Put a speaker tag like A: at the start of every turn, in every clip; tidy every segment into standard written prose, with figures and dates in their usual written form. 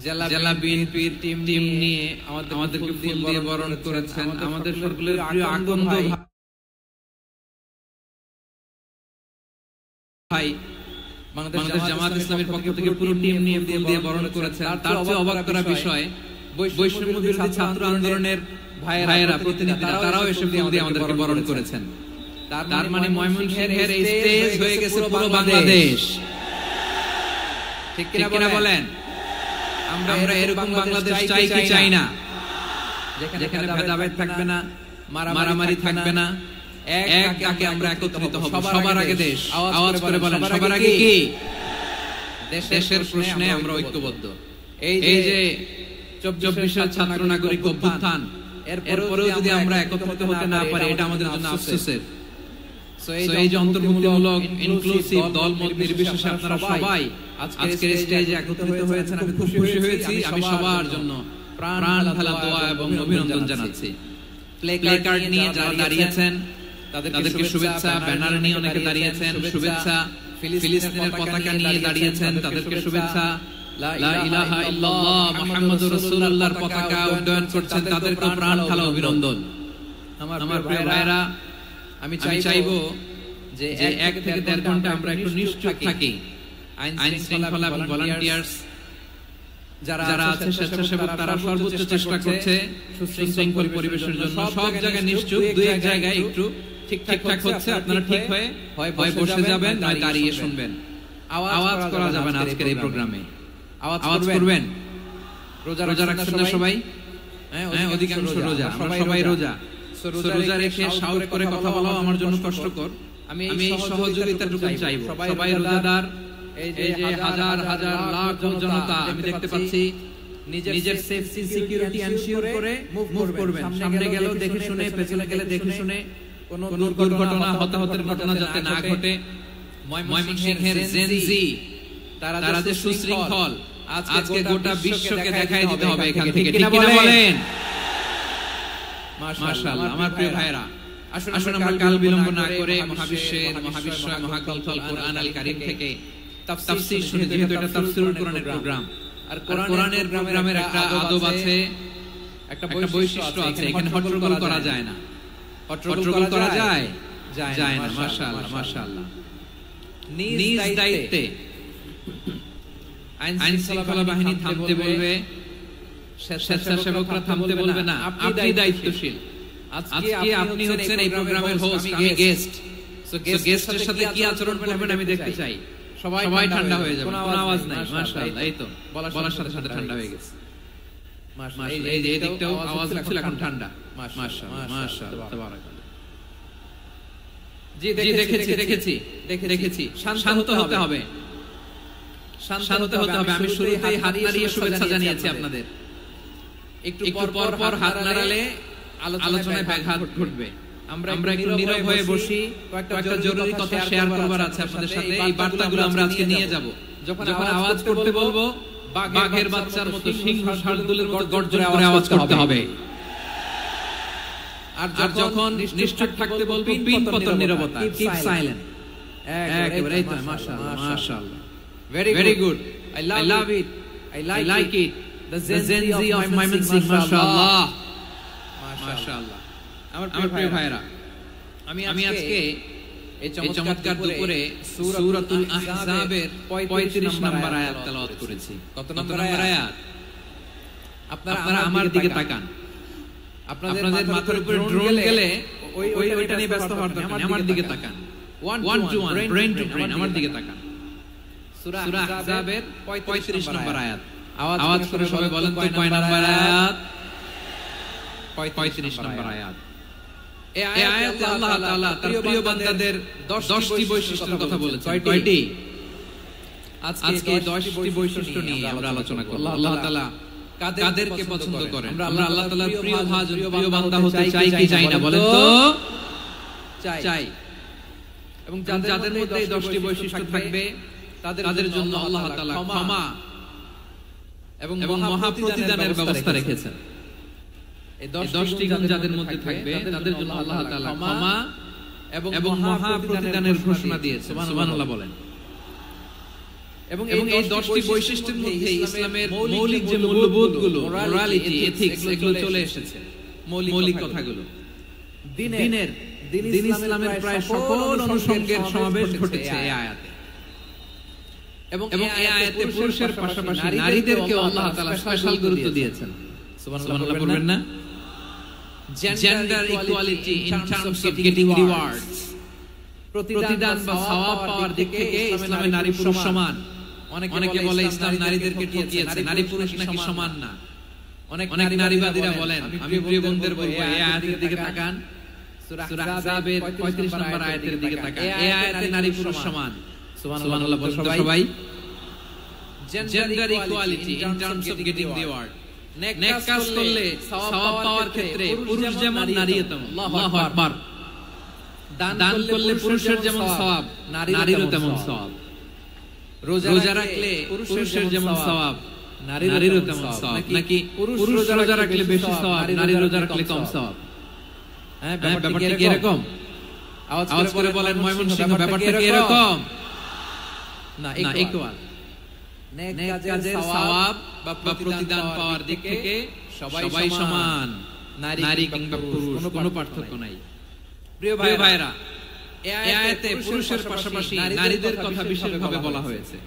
A: জেলা বিএনপির টিম নিয়ে আমাদেরকে ফুল দিয়ে বরণ করেছেন। আমাদের সকলের প্রিয় আকন্দ ভাই বাংলাদেশ জামাত ইসলামীর পক্ষ থেকে পুরো টিম নিয়ে ফুল দিয়ে বরণ করেছেন। তার চেয়ে অবাক করা বিষয়, বৈষম্য বিরোধী ছাত্র আন্দোলনের ভাইয়েরা, প্রতিনিধিরা, তারাও এসে ফুল দিয়ে আমাদেরকে বরণ করেছেন। তার মানে ময়মনসিংহের এই স্টেজ হয়ে গেছে পুরো বাংলাদেশ। ঠিক কিনা বলেন? আমরা এরকম বাংলাদেশ চাই কি চাই না? যেখানে ভেদাভেদ থাকবে না, মারামারি থাকবে না, এক আগে আমরা একত্রিত হব। সবার আগে দেশ। আওয়াজ করে বলেন, সবার আগে কি? দেশের প্রশ্নে আমরা ঐক্যবদ্ধ। এই যে 24 ছাত্র নাগরিক অভ্যুত্থান, এরপরেও যদি আমরা একত্রিত হতে না পারি, এটা আমাদের জন্য আফসোসের। এই যে অন্তর্ভুক্তিমূলক ইনক্লুসিভ দলমত নির্বিশেষে আপনারা সবাই আজকের স্টেজে একত্রিত হয়েছেন, আমি খুব খুশি হয়েছি। আমি সবার জন্য প্রাণ ঢালা দোয়া এবং অভিনন্দন জানাচ্ছি। প্লে কার্ড নিয়ে যারা দাঁড়িয়েছেন তাদেরকে শুভেচ্ছা, ব্যানার নিয়ে অনেকে দাঁড়িয়েছেন, শুভেচ্ছা। ফিলিস্তিনের পতাকা নিয়ে দাঁড়িয়েছেন, তাদেরকে শুভেচ্ছা। লা ইলাহা ইল্লাল্লাহ মুহাম্মাদুর রাসূলুল্লাহর পতাকা উড্ডয়ন করছেন, তাদেরকে প্রাণ ঢালা অভিনন্দন। আমার প্রিয় ভাইরা, আমি চাইবো যে 1 থেকে 1.5 ঘন্টা আমরা একটু নিশ্চুপ থাকি। আইন শৃঙ্খলা এবং ভলান্টিয়ার্স যারা আছে, স্বেচ্ছাসেবক, তারা সর্বোচ্চ চেষ্টা করছে সুশৃঙ্খল পরিবেশের জন্য। সব জায়গায় নিশ্চুপ, 2-1 জায়গায় একটু ঠিকঠাক হচ্ছে। আপনারা ঠিক হয়ে হয় বসে যাবেন, নয় দাঁড়িয়ে শুনবেন। আওয়াজ করা যাবে না আজকের এই প্রোগ্রামে। আওয়াজ করবেন। রোজা রাখছেন না সবাই? হ্যাঁ, অধিকাংশ রোজা, আমরা সবাই রোজা। রোজা রেখে শাউট করে কথা বলা আমার জন্য কষ্টকর। আমি এই সহযোগিতাটুকু চাইবো। সবাই রোজাদার। এই যে হাজার হাজার লাখ জনতা আমি দেখতে পাচ্ছি, নিজের সেফটি সিকিউরিটি এনশিওর করে মুভ করবেন। সামনে গেলেও দেখে শুনে, পেছনে গেলে দেখে শুনে, কোনো দুর্ঘটনা, হতাহতের ঘটনা যাতে না ঘটে। ময়মনসিংহের জেনজি তারা যে সুশৃঙ্খল, আজকে গোটা বিশ্বকে দেখাই দিতে হবে এখান থেকে। ঠিক কিনা বলেন? মাশাআল্লাহ। আমার প্রিয় ভাইরা, আসুন আমরা কাল বিলম্ব না করে মহাবিশ্বয় মহাকালফল কোরআন আল কারীম থেকে তাফসীর শুনে, যেহেতু এটা তাফসীরুল কোরআনের প্রোগ্রাম, আর কোরআনের প্রোগ্রামের একটা আদব আছে, একটা বৈশিষ্ট্য আছে। এখানে হট্টগোল করা যায় না। হট্টগোল করা যায় না। মাশাআল্লাহ, মাশাআল্লাহ। নিজ দায়িত্বে আইন শৃঙ্খলা বাহিনী থামতে বলবে, স্বেচ্ছাসেবকরা থামতে বলবে না। আপনি দায়িত্বশীল। আজকে আপনি হচ্ছেন এই প্রোগ্রামের হোস্ট, আমি গেস্ট। সো গেস্টের সাথে কি আচরণ করবেন আমি দেখতে চাই। সবাই ঠান্ডা হয়ে যাবে, কোনো আওয়াজ নাই। মাশাআল্লাহ, এই তো বলার সাথে সাথে ঠান্ডা হয়ে গেছে। মাশাআল্লাহ, এই যে এদিকটাও আওয়াজ হচ্ছিল, এখন ঠান্ডা। মাশাআল্লাহ, মাশাআল্লাহ, তাবারাকাল্লাহ। জি দেখেছি। শান্ত হতে হবে, শান্ত হতে হবে। আমি শুরুতেই হাত নাড়িয়ে শুভেচ্ছা জানিয়েছি আপনাদের। একটু পর হাত নাড়ালে আলোচনায় ব্যাঘাত ঘটবে। আমরা একটু নীরব হয়ে বসি, কয়েকটা জরুরি কথা শেয়ার করবার আছে আপনাদের সাথে। এই বার্তাগুলো আমরা আজকে নিয়ে যাব। যখন আওয়াজ করতে বলবো, বাঘের বাচ্চার মতো সিংহ শার্দুলের গর্জন করে আওয়াজ করতে হবে। আর যখন নিশ্চুপ থাকতে বলবো, পিন পতন নীরবতা, কিপ সাইলেন্ট। একেবারে এই তো। মাশাআল্লাহ, মাশাআল্লাহ, very good, I love it, I like it, the Zenzi of Mymensingh, মাশাআল্লাহ, মাশাআল্লাহ। আমার প্রিয় ভাইরা, আমি আজকে এই চমৎকার দুপুরে সূরাতুল আহজাবের 35 নম্বর আয়াত তেলাওয়াত করেছি। কত নম্বর আয়াত? আপনারা আমার দিকে তাকান। আপনাদের মাথার উপরে ড্রোন গেলে ওইটা নিয়ে ব্যস্ত হওয়ার দরকার নেই। আমার দিকে তাকান। 1 to 1, ব্রেন টু ব্রেন, আমার দিকে তাকান। সূরা আহজাবের 35 নম্বর আয়াত। আওয়াজ করে সবাই বলেন তো, কয় নম্বর আয়াত? 35 নম্বর আয়াত। এই আয়াতে আল্লাহ তাআলা তার প্রিয় বান্দাদের 10টি বৈশিষ্ট্যের কথা বলেছেন। কয়টি? আজকে 10টি বৈশিষ্ট্য নিয়ে আমরা আলোচনা করব। আল্লাহ তাআলা কাদেরকে পছন্দ করেন? আমরা আল্লাহ তাআলার প্রিয় ভাজন, প্রিয় বান্দা হতে চাই কি চাই না? বলেন তো। চাই। এবং যাদের মধ্যে এই 10টি বৈশিষ্ট্য থাকবে, তাদের জন্য আল্লাহ তাআলা ক্ষমা এবং মহা প্রতিদানের ব্যবস্থা রেখেছেন। এই 10টি গুণ যাদের মধ্যে থাকবে, তাদের জন্য আল্লাহ তাআলা ক্ষমা এবং মহা প্রতিদানের ঘোষণা দিয়েছেন। সুবহানাল্লাহ বলেন। এবং এই 10টি বৈশিষ্ট্যের মধ্যে ইসলামের মৌলিক যে মূল্যবোধগুলো, মোরালিটি, এথিক্স, এগুলো চলে এসেছে, মৌলিক কথাগুলো। দিন ইসলামের প্রায় সকল অনুষঙ্গের সমাবেশ ঘটেছে এই আয়াতে। এবং এই আয়াতে পুরুষের পাশাপাশি নারীদেরকে আল্লাহ তাআলা স্পেশাল গুরুত্ব দিয়েছেন। সুবহানাল্লাহ বলবেন না? Gender equality in terms of getting rewards, প্রতিদান বা সওয়াব পাওয়ার দিক থেকে ইসলামে নারী পুরুষ সমান। অনেকে বলে ইসলাম নারীদেরকে ঠকিয়েছে, নারী পুরুষ নাকি সমান না। অনেক নারীবাদীরা বলেন, আমি প্রিয় বন্ধুদের বলবো এই আয়াতের দিকে তাকান, সূরা আহজাবের 35 নম্বর আয়াতের দিকে তাকান। এই আয়াতে নারী পুরুষ সমান। সুবহানাল্লাহ বলুন তো সবাই। Gender equality in terms of getting reward, নেক কাজ করলে সওয়াব পাওয়ার ক্ষেত্রে পুরুষ যেমন নারী তেমন। আল্লাহু আকবার। দান করলে পুরুষের যেমন সওয়াব, নারীরও তেমন সওয়াব। রোজা রাখলে পুরুষের যেমন সওয়াব, নারীরও তেমন সওয়াব। নাকি পুরুষ রোজা রাখলে বেশি সওয়াব, নারী রোজা রাখলে কম সওয়াব? হ্যাঁ, ব্যাপারটা কি এরকম? আওয়াজ করে বলেন ময়মনসিংহ, ব্যাপারটা কি এরকম? না, ইকুয়াল। নেক কাজের সওয়াব বা প্রতিদান পাওয়ার দিক থেকে সবাই সমান, নারী কিংবা পুরুষ, কোনো পার্থক্য নাই। প্রিয় ভাইরা, এই আয়াতে পুরুষের পাশাপাশি নারীদের কথা বিশেষভাবে বলা হয়েছে।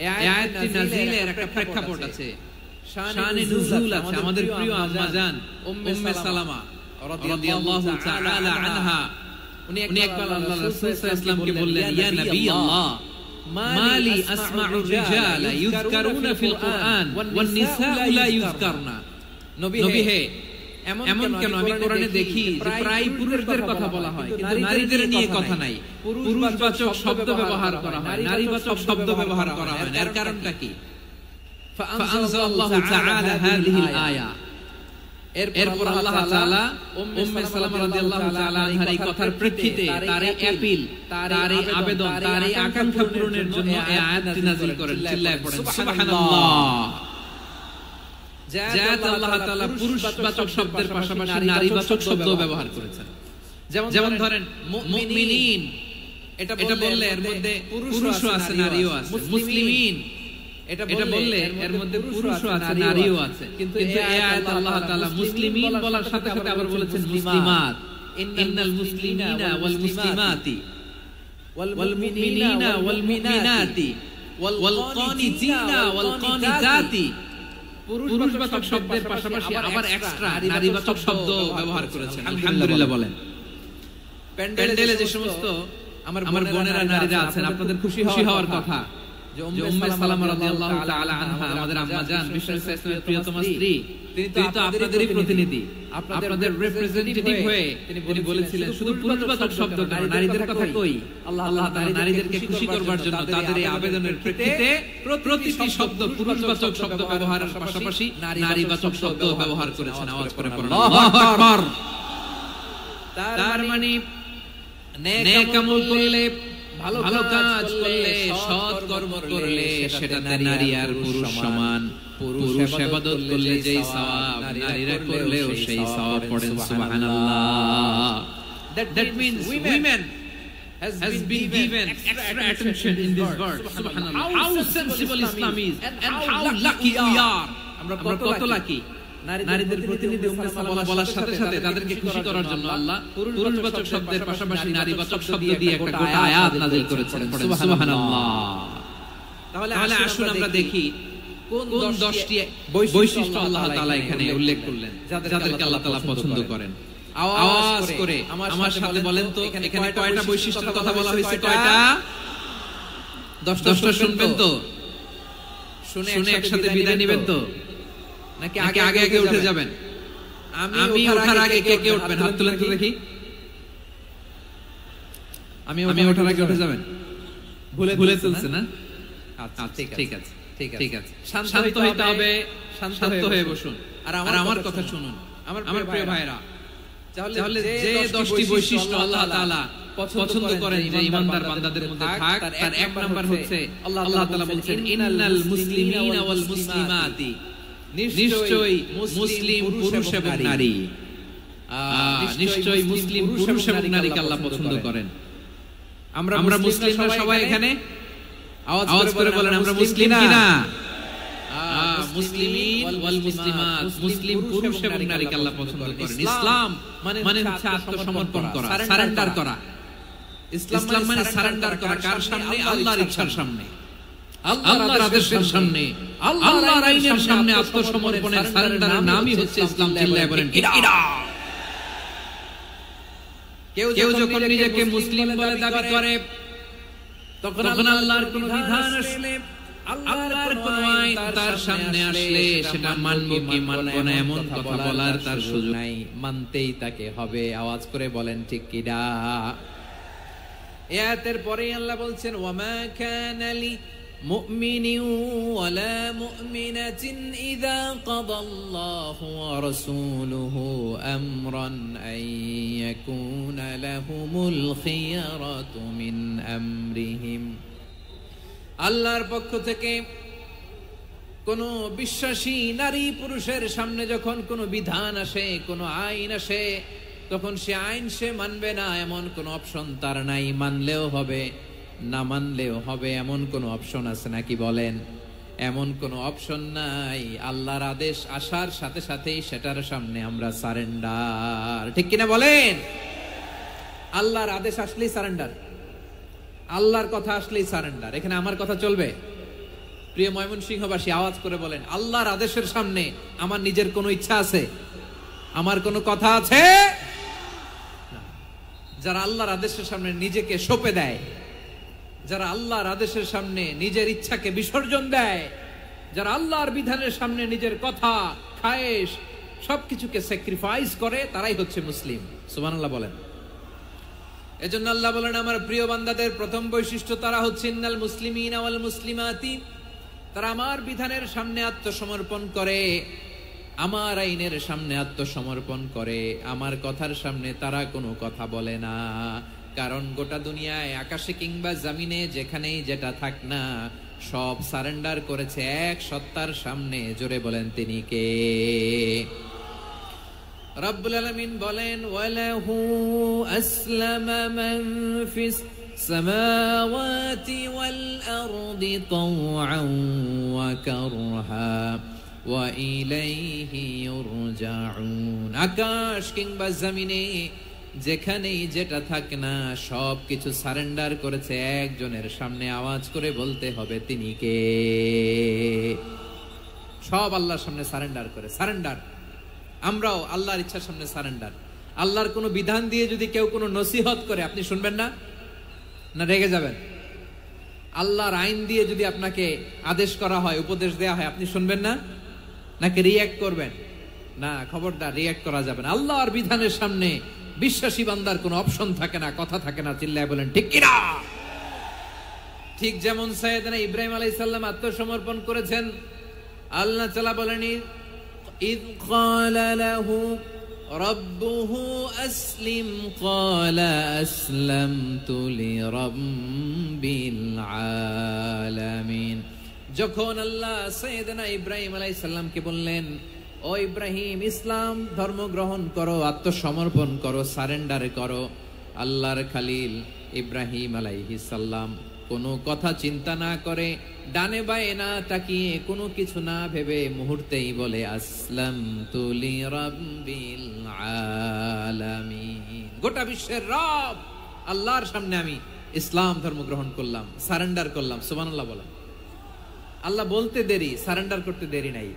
A: এই আয়াতটি নাজিলের একটা প্রেক্ষাপট আছে, শানে নুজুল আছে। আমাদের প্রিয় আম্মা জান উম্মে সালামা রাদিয়াল্লাহু তাআলা আনহা, উনি একবার আল্লাহর রাসূল সাল্লাল্লাহু আলাইহি ওয়াসাল্লামকে বললেন, ইয়া নবী আল্লাহ, মালি আসমা'উ রিজালা ইযকারুনা ফিল কুরআন ওয়ান নিসাউ লা ইযকারনা। নবী হে, এমন কেন আমি কোরআনে দেখি যে প্রায় পুরুষদের কথা বলা হয় কিন্তু নারীদের নিয়ে কথা নাই, পুরুষবাচক শব্দ ব্যবহার করা হয়, নারীবাচক শব্দ ব্যবহার করা হয় না, এর কারণটা কি? ফাআনজালাল্লাহু তাআলা হাযিহিল আয়া। এরপর আল্লাহ তাআলা উম্মে সালামা রাদিয়াল্লাহু তাআলা আনহার এই কথার প্রেক্ষিতে তার এই অ্যাপিল, তার এই আবেদন, তার এই আকাঙ্ক্ষা পূরণের জন্য এই আয়াতটি নাযিল করেন। চিল্লায়ে পড়েন সুবহানাল্লাহ। যাতে আল্লাহ তাআলা পুরুষবাচক শব্দের পাশাপাশি নারীবাচক শব্দ ব্যবহার করেছেন। যেমন ধরেন মুমিনিন, এটা বললে এর মধ্যে পুরুষও আছে নারীও আছে। মুসলিমিন, এটা বললে এর মধ্যে পুরুষও আছে নারীও আছে। কিন্তু এই আয়াতে আল্লাহ তাআলা মুসলিমিন বলার সাথে সাথে আবার বলেছেন মুসলিমাত। ইন্নাল মুসলিমিনা ওয়াল মুসলিমাতি ওয়াল মুমিনিনা ওয়াল মুমিনাতি ওয়াল কানিতিনা ওয়াল কানিতাতি। পুরুষবাচক শব্দের পাশাপাশি আবার এক্সট্রা নারীবাচক শব্দ ব্যবহার করেছেন। আলহামদুলিল্লাহ বলেন। প্যান্ডেলে যে সমস্ত আমার বোনেরা নারীরা আছেন, আপনাদের খুশি হওয়ার কথা যে উম্মে সালামা রাদিয়াল্লাহু তাআলা আনহা, আমাদের আম্মা জান, বিশ্বনবী সাল্লাল্লাহু আলাইহি ওয়াসাল্লামের প্রিয়তমা স্ত্রী, তিনি তো আপনাদেরই প্রতিনিধি, আপনাদের রিপ্রেজেন্টেটিভ হয়ে তিনি বলেছিলেন শুধু পুরুষবাচক শব্দ কেন, নারীদের কথা কই? আল্লাহ তাআলা নারীদেরকে খুশি করবার জন্য তাদের এই আবেদনের প্রেক্ষিতে প্রতিটি শব্দ পুরুষবাচক শব্দ ব্যবহারের পাশাপাশি নারীবাচক শব্দ ব্যবহার করেছেন। আওয়াজ করে পড়ুন আল্লাহু আকবার। তার মানে নেক আমল করলে, ভালো কাজ করলে, সৎ কর্ম করলে সেটাতে নারী আর পুরুষ সমান। পুরুষ ইবাদত করলে যেই সওয়াব, নারীরা করলেও সেই সওয়াব। পড়েন সুবহানাল্লাহ। That means women has been given extra attention in this verse. Subhanallah. How sensible Islam is and how lucky we are. আমরা কত লাকি। নারীদের প্রতিনিধি উম্মে সালামা বলার সাথে সাথে তাদেরকে খুশি করার জন্য আল্লাহ পুরুষবাচক শব্দের পাশাপাশি নারীবাচক শব্দ দিয়ে একটা গোটা আয়াত নাযিল করেছেন। সুবহানাল্লাহ। তাহলে আসুন আমরা দেখি কোন 10টি বৈশিষ্ট্য আল্লাহ তাআলা এখানে উল্লেখ করলেন যাদেরকে আল্লাহ তাআলা পছন্দ করেন। আওয়াজ করে আমার সাথে বলেন তো, এখানে কয়টা বৈশিষ্ট্যের কথা বলা হয়েছে? কয়টা? 10টা শুনবেন তো? শুনে একসাথে বিদায় নেবেন তো? নাকি আগে উঠে যাবেন? আমি ওঠার আগে কে উঠবেন? হাত তুলেন তো দেখি। আমি ওঠার আগে উঠে যাবেন? ভুলে চলছে না? আচ্ছা ঠিক আছে। শান্ত হইতে হবে, শান্ত হয়ে বসুন আর আমার কথা শুনুন। আমার প্রিয় ভাইরা, তাহলে যে 10টি বৈশিষ্ট্য আল্লাহ তাআলা পছন্দ করেন যে ঈমানদার বান্দাদের মধ্যে থাক, তার এক নাম্বার হচ্ছে আল্লাহ তাআলা বলেন ইন্নাল মুসলিমিনা ওয়াল মুসলিমাতি, নিশ্চয়ই মুসলিম পুরুষ এবং নারী, নিশ্চয়ই মুসলিম পুরুষ এবং নারীকে আল্লাহ পছন্দ করেন। আমরা মুসলিমরা সবাই এখানে আওয়াজ করে বলেন আমরা মুসলিম কিনা? মুসলিমিন ওয়াল মুসলিমাত, মুসলিম পুরুষ এবং নারীকে আল্লাহ পছন্দ করেন। ইসলাম মানে হচ্ছে আত্মসমর্পণ করা, সারেন্ডার করা। ইসলাম মানে সারেন্ডার করা কার সামনে? আল্লাহর ইচ্ছার সামনে, আল্লাহর আদেশের সামনে, আল্লাহর আইনের সামনে আত্মসমর্পণের সারেন্ডারের নামই হচ্ছে ইসলাম। চিল্লায় বলেন ঠিক কিনা? কেউ যখন নিজেকে মুসলিম বলে দাবি করে তখন আল্লাহর কোন বিধান আসলে, আল্লাহর কোন আইন তার সামনে আসলে সেটা মানব কি মানব না এমন কথা বলার তার সুযোগ নাই, মানতেই তাকে হবে। আওয়াজ করে বলেন ঠিক কিনা? আয়াতের পরে আল্লাহ বলছেন ওয়ামা কানা লি মুমিনিন ওয়ালা মুমিনাতিন ইযা কাদাল্লাহু ওয়া রাসূলুহু আমরান আন ইয়াকুনা লাহুমুল খিয়ারাতু মিন আমরিহিম। আল্লাহর পক্ষ থেকে কোন বিশ্বাসী নারী পুরুষের সামনে যখন কোন বিধান আসে, কোন আইন আসে, তখন সে আইন সে মানবে না এমন কোন অপশন তার নাই। মানলেও হবে, না মানলেও হবে এমন কোন অপশন আছে নাকি বলেন? এমন কোন অপশন নাই। আল্লাহর আদেশ আসার সাথে সাথেই সেটার সামনে আমরা সারেন্ডার। ঠিক কিনা বলেন? আল্লাহর আদেশ আসলেই সারেন্ডার, আল্লাহর কথা আসলেই সারেন্ডার। এখানে আমার কথা চলবে? প্রিয় ময়মনসিংহবাসী আওয়াজ করে বলেন, আল্লাহর আদেশের সামনে আমার নিজের কোনো ইচ্ছা আছে? আমার কোনো কথা আছে? যারা আল্লাহর আদেশের সামনে নিজেকে সঁপে দেয়, যারা আল্লাহর আদেশের সামনে নিজের ইচ্ছাকে বিসর্জন দেয়, যারা আল্লাহর বিধানের সামনে নিজের কথা, খায়েশ সবকিছুকে স্যাক্রিফাইস করে, তারাই হচ্ছে মুসলিম। সুবহানাল্লাহ বলেন। এজন্য আল্লাহ বলেন আমার প্রিয় বান্দাদের প্রথম বৈশিষ্ট্য তারা হচ্ছে ইন্নাল মুসলিমিনা ওয়াল মুসলিমাতি, তারা আমার বিধানের সামনে আত্মসমর্পণ করে, আমার আইনের সামনে আত্মসমর্পণ করে, আমার কথার সামনে তারা কোনো কথা বলে না। কারণ গোটা দুনিয়ায় আকাশে কিংবা জমিনে যেখানেই যেটা থাক না সব সারেন্ডার করেছে এক সত্তার সামনে। জোরে বলেন তিনি কে? রব্বুল আলামিন বলেন ওয়ালাহু আসলামা মান ফিস সামাওয়াতি ওয়াল আরদি তাওআন ওয়া কারহা ওয়া ইলাইহি ইউরজাউন। আকাশ কিংবা জমিনে যেখানেই যেটা থাক না সব কিছু সারেন্ডার করেছে একজনের সামনে। আওয়াজ করে বলতে হবে তিনি কে? সব আল্লাহর সামনে সারেন্ডার করে। সারেন্ডার। আমরাও আল্লাহর ইচ্ছার সামনে সারেন্ডার। আল্লাহর কোনো বিধান দিয়ে যদি কেউ কোনো নসিহত করে আপনি শুনবেন না? না রেগে যাবেন? আল্লাহর আইন দিয়ে যদি আপনাকে আদেশ করা হয়, উপদেশ দেয়া হয়, আপনি শুনবেন না? নাকি রিঅ্যাক্ট করবেন? না, খবরদার রিঅ্যাক্ট করা যাবে না। আল্লাহর বিধানের সামনে বিশ্বাসী বান্দার কোনো অপশন থাকে না, কথা থাকে না। চিল্লায় বলেন ঠিক কিনা? ঠিক যেমন সাইয়েদনা ইব্রাহিম আলাইহিস সালাম আত্মসমর্পণ করেছেন। আল্লাহ তাআলা বলেন ইয ক্বালা লাহু রাব্বুহু আসলিম ক্বালা আসলামতু লিরাব্বিল আলামিন। যখন আল্লাহ সাইয়েদনা ইব্রাহিম আলাইহিস সালামকে বললেন ও ইব্রাহিম ইসলাম ধর্ম গ্রহণ করো, আত্মসমর্পণ করো, সারেন্ডার করো, আল্লাহর খালিল ইব্রাহিম আলাইহিস সালাম কোনো কথা চিন্তা না করে, ডানে বায়ে না তাকিয়ে, কোনো কিছু না ভেবে মুহূর্তেই বলে আসলামতু লিরাব্বিল আলামিন। গোটা বিশ্বের রব আল্লাহর সামনে আমি ইসলাম ধর্ম গ্রহণ করলাম, সারেন্ডার করলাম। সুবহানাল্লাহ বলেন। আল্লাহ বলতে দেরি, সারেন্ডার করতে দেরি নাই।